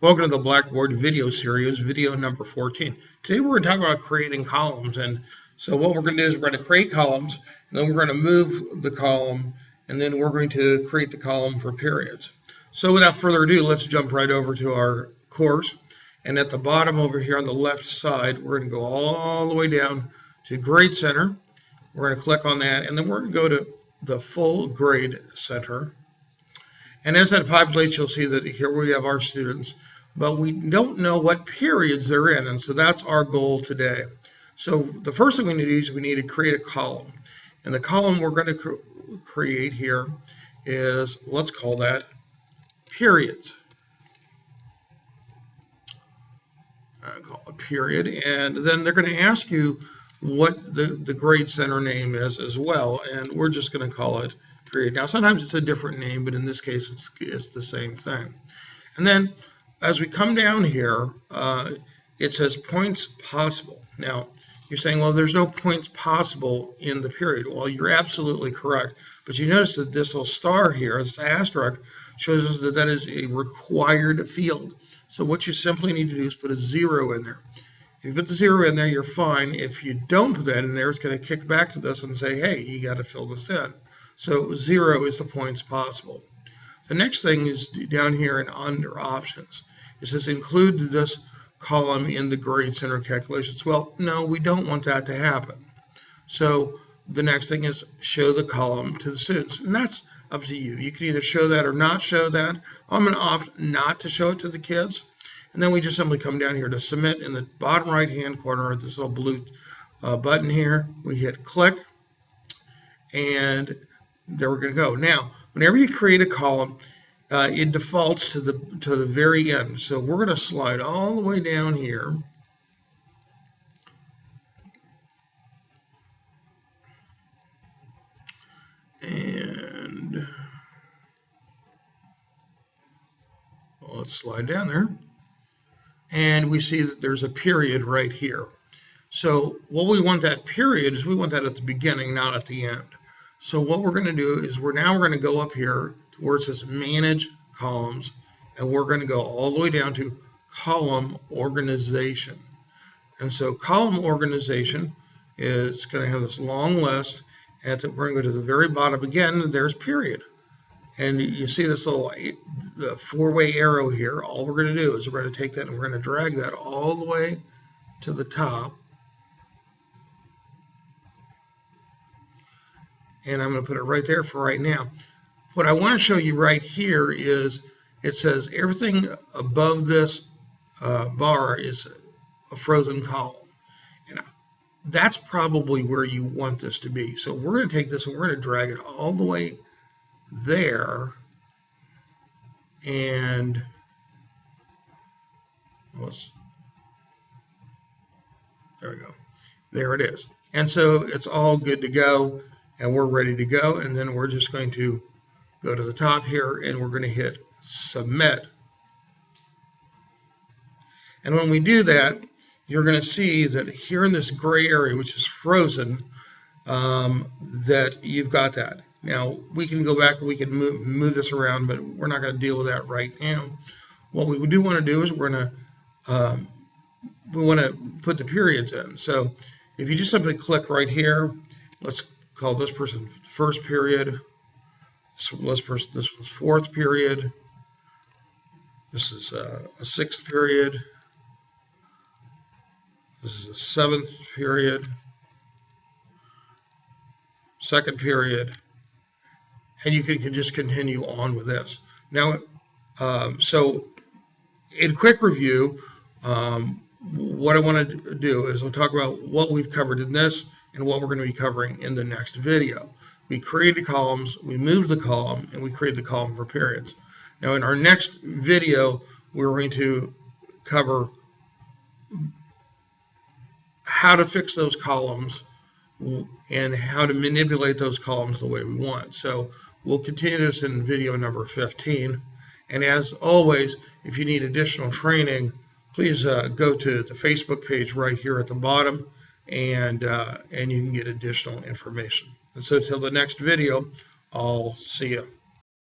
Welcome to the Blackboard video series, video number 14. Today we're going to talk about creating columns. And so what we're going to do is we're going to create columns, and then we're going to move the column, and then we're going to create the column for periods. So without further ado, let's jump right over to our course. And at the bottom over here on the left side, we're going to go all the way down to Grade Center. We're going to click on that, and then we're going to go to the Full Grade Center. And as that populates, you'll see that here we have our students, but we don't know what periods they're in, and so that's our goal today. So the first thing we need to do is we need to create a column. And the column we're going to create here is, let's call that periods. I call it period, and then they're going to ask you what the grade center name is as well, and we're just going to call it period. Now sometimes it's a different name, but in this case it's the same thing. And then as we come down here, it says points possible. Now you're saying, well, there's no points possible in the period. Well, you're absolutely correct, but you notice that this little star here, this asterisk, shows us that that is a required field. So what you simply need to do is put a 0 in there. If you put the 0 in there, you're fine. If you don't put that in there, it's going to kick back to this and say, hey, you got to fill this in. So 0 is the points possible. The next thing is down here in under options. It says include this column in the grade center calculations. Well, no, we don't want that to happen. So the next thing is show the column to the students. And that's up to you. You can either show that or not show that. I'm going to opt not to show it to the kids. And then we just simply come down here to submit in the bottom right hand corner of this little blue button here. We hit click, and there we're going to go. Now, whenever you create a column, it defaults to the very end. So we're going to slide all the way down here. And let's slide down there. And we see that there's a period right here. So what we want that period is we want that at the beginning, not at the end. So what we're going to do is we're going to go up here to where it says manage columns, and we're going to go all the way down to column organization. And so column organization is going to have this long list, and we're going to go to the very bottom again, there's period. And you see this little the 4-way arrow here. All we're going to do is we're going to take that and we're going to drag that all the way to the top. And I'm going to put it right there for right now. What I want to show you right here is it says everything above this bar is a frozen column. And that's probably where you want this to be. So we're going to take this and we're going to drag it all the way there, and there we go. There it is. And so it's all good to go, and we're ready to go. And then we're just going to go to the top here, and we're going to hit submit. And when we do that, you're going to see that here in this gray area, which is frozen, that you've got that. Now, we can go back and we can move this around, but we're not going to deal with that right now. What we do want to do is we want to put the periods in. So if you just simply click right here, let's call this person first period. So this one's fourth period. This is a sixth period. This is a seventh period. Second period. And you can just continue on with this. Now, so in quick review, what I want to do is I'll talk about what we've covered in this and what we're going to be covering in the next video. We created columns, we moved the column, and we created the column for periods. Now, in our next video, we're going to cover how to fix those columns and how to manipulate those columns the way we want. So we'll continue this in video number 15. And as always, if you need additional training, please go to the Facebook page right here at the bottom, and you can get additional information. And so till the next video, I'll see you.